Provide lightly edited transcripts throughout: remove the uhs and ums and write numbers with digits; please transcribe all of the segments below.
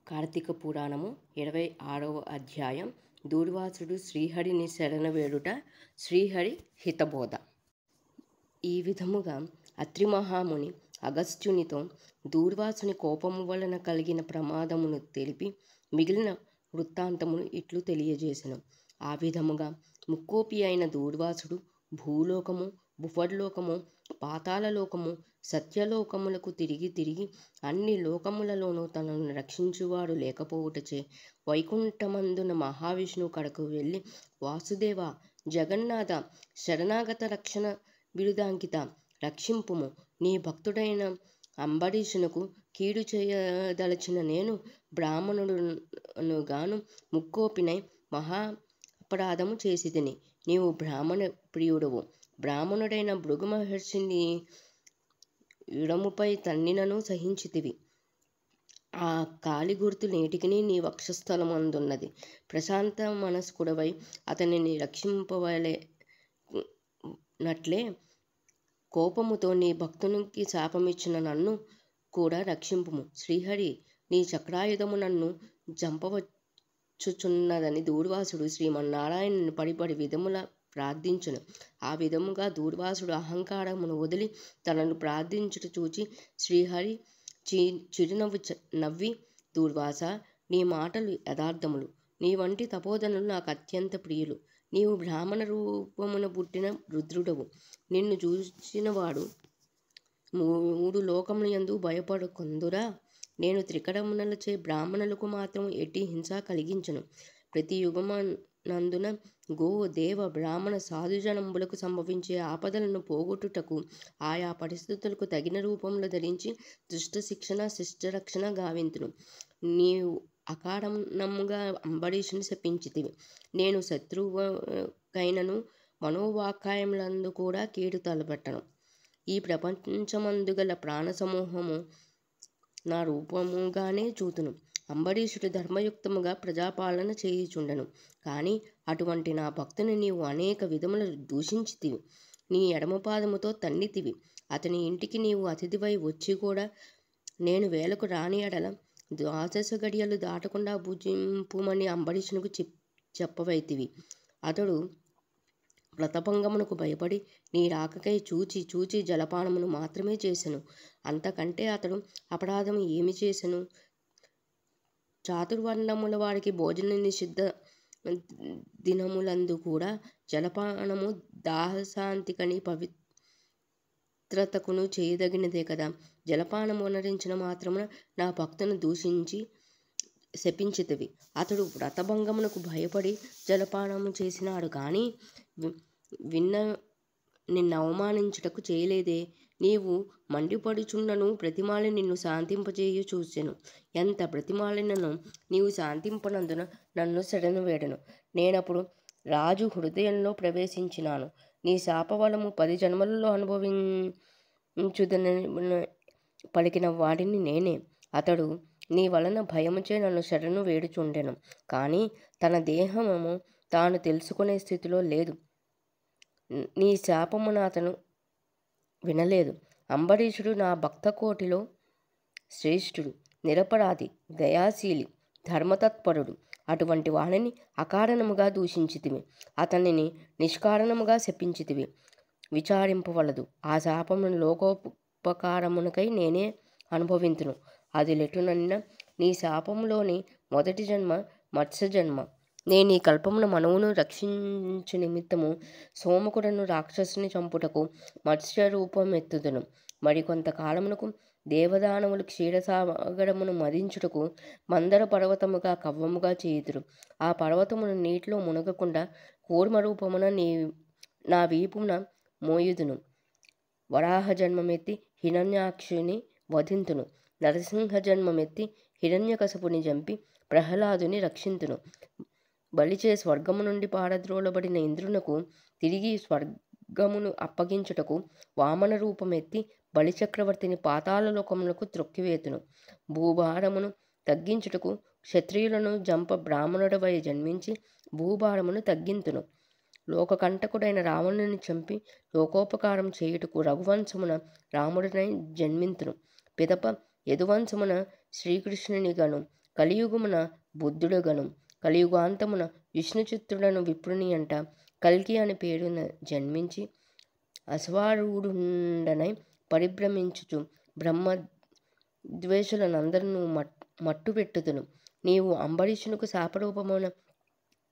కార్తీక పురాణము 26వ అధ్యాయం. దూర్వాసుడు శ్రీహరిని శరణవేడుట, శ్రీహరి హితబోధ. ఈ విధముగా అత్రి మహాముని అగస్త్యునితో దూర్వాసుని కోపము వలన కలిగిన ప్రమాదమును తెలిపి మిగిలిన వృత్తాంతమును ఇట్లు తెలియజేసెను. ఆ విధముగా ముక్కోపి అయిన దూర్వాసుడు భూలోకము, భువర్లోకము, పాతాళలోకము, సత్యలోకములకు తిరిగి తిరిగి అన్ని లోకములలోనూ తనను రక్షించువాడు లేకపోవుటచే వైకుంఠమందున మహావిష్ణువు కడకు వెళ్ళి, వాసుదేవ, జగన్నాథ, శరణాగత రక్షణ బిరుదాంకిత, రక్షింపుము, నీ భక్తుడైన అంబరీషునకు కీడు చేయదలచిన నేను బ్రాహ్మణుడుగాను ముక్కోపినై మహా అపరాధము చేసితిని. నీవు బ్రాహ్మణ ప్రియుడవు. బ్రాహ్మణుడైన భృగు మహర్షిని యుడముపై తన్నినను సహించితివి. ఆ కాలి గుర్తు నేటికిని నీ వక్షస్థలమందున్నది. ప్రశాంత మనస్కుడవై అతనిని రక్షింపవలెనట్లే కోపముతో నీ భక్తునికి శాపమిచ్చిన నన్ను కూడా రక్షింపుము. శ్రీహరి, నీ చక్రాయుధము నన్ను చంపవచ్చుచున్నదని దూర్వాసుడు శ్రీమన్నారాయణుని పడిపడి విధముల ప్రార్థించును. ఆ విధముగా దూర్వాసుడు అహంకారమును వదిలి తనను ప్రార్థించుట చూచి శ్రీహరి చిరునవ్వు నవ్వి, దూర్వాస, నీ మాటలు యథార్థములు. నీ వంటి తపోధనులు నాకు అత్యంత ప్రియులు. నీవు బ్రాహ్మణ రూపమున పుట్టిన రుద్రుడవు. నిన్ను చూచినవాడు మూడు లోకముల యందు భయపడకొందురా. నేను త్రికరములచే బ్రాహ్మణులకు మాత్రం ఎట్టి హింస కలిగించను. ప్రతి యుగమనందున గో, దేవ, బ్రాహ్మణ సాధుజనంబులకు సంభవించే ఆపదలను పోగొట్టుటకు ఆయా పరిస్థితులకు తగిన రూపములు ధరించి దుష్ట శిక్షణ, శిష్టరక్షణ గావింతును. నీవు అకారణముగా అంబరీషుని శపించితివి. నేను శత్రువుకైనను మనోవాక్కాయములందు కూడా కీడు తలపెట్టను. ఈ ప్రపంచమందుగల ప్రాణ సమూహము నా రూపముగానే చూతును. అంబరీషుడు ధర్మయుక్తముగా ప్రజాపాలన చేయుచుండెను. కానీ అటువంటి నా భక్తుని నీవు అనేక విధములు దూషించితివి. నీ ఎడమపాదముతో తన్నితివి. అతని ఇంటికి నీవు అతిథివై వచ్చి కూడా నేను వేలకు రాని ఎడల ద్వాదశ గడియలు దాటకుండా భుజింపుమని అంబరీషునికి చెప్పవైతివి. అతడు వ్రతభంగమునకు భయపడి నీ రాకకై చూచి జలపానమును మాత్రమే చేసెను. అంతకంటే అతడు అపరాధము ఏమి చేసెను? చాతుర్వర్ణముల వారికి భోజన నిషిద్ధ దినములందు కూడా జలపానము దాహశాంతికని పవిత్రతకును చేయదగినదే కదా. జలపానము అనరించిన మాత్రమున నా భక్తును దూషించి శపించితివి. అతడు వ్రతభంగమునకు భయపడి జలపానము చేసినాడు కానీ నిన్ను అవమానించుటకు చేయలేదే. నీవు మండిపడుచున్నను ప్రతిమాలి నిన్ను శాంతింపజేయు చూసెను. ఎంత ప్రతిమాలినను నీవు శాంతింపనందున నన్ను శరణు వేడెను. నేనప్పుడు రాజు హృదయంలో ప్రవేశించినాను. నీ శాపవలము 10 జన్మలలో అనుభవించుదని పలికిన వాడిని నేనే. అతడు నీ వలన భయముచే నన్ను శరణు వేడుచుండెను. కానీ తన దేహము తాను తెలుసుకునే స్థితిలో లేదు. నీ శాపమును అతను వినలేదు. అంబరీషుడు నా భక్త కోటిలో శ్రేష్ఠుడు, నిరపరాధి, దయాశీలి, ధర్మతత్పరుడు. అటువంటి వాడిని అకారణముగా దూషించితివి. అతనిని నిష్కారణముగా శపించితివి. విచారింపవలదు. ఆ శాపమును లోకోపకారమునకై నేనే అనుభవింతును. అది లెటునన్న నీ శాపములోని మొదటి జన్మ మత్స్య జన్మ. నేను ఈ కల్పమున మనువును రక్షించు నిమిత్తము సోమకుడను రాక్షసుని చంపుటకు మత్స్య రూపమెత్తుదును. మరికొంత కాలమునకు దేవదానవులు క్షీరసాగరమును మదించుటకు మందర పర్వతముగా కవ్వముగా చేయుదురు. ఆ పర్వతమును నీటిలో మునగకుండా కూర్మ రూపమున నా వీపున మోయుదును. వరాహ జన్మమెత్తి హిరణ్యాక్షుని వధింతును. నరసింహ జన్మమెత్తి హిరణ్యకశపుని చంపి ప్రహ్లాదుని రక్షింతును. బలిచే స్వర్గము నుండి పారద్రోలబడిన ఇంద్రునకు తిరిగి స్వర్గమును అప్పగించుటకు వామన రూపమెత్తి బలిచక్రవర్తిని పాతాళలోకములకు త్రొక్కివేతును. భూభారమును తగ్గించుటకు క్షత్రియులను జంప బ్రాహ్మణుడవై జన్మించి భూభారమును తగ్గింతును. లోకకంటకుడైన రావణుని చంపి లోకోపకారం చేయుటకు రఘువంశమున రాముడనై జన్మింతును. పిదప యదువంశమున శ్రీకృష్ణునిగను కలియుగమున బుద్ధుడగను. కలియుగాంతమున విష్ణుచిత్తుడను విప్రుని అంట కల్కి అని పేరున జన్మించి అశ్వారూఢుండనై పరిభ్రమించుచు బ్రహ్మద్వేషులనందరూ మట్టుపెట్టుదును. నీవు అంబరీషునకు శాపరూపమున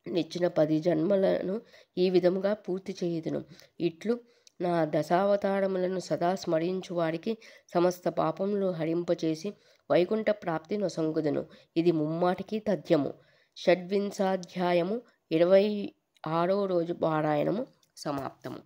నిచ్చిన 10 జన్మలను ఈ విధముగా పూర్తి చేయుదును. ఇట్లు నా దశావతారములను సదా స్మరించు వారికి సమస్త పాపములు హరింపచేసి వైకుంఠ ప్రాప్తి నొసంగుదును. ఇది ముమ్మాటికి తథ్యము. షడ్వింశాధ్యాయము 26వ రోజు పారాయణము సమాప్తము.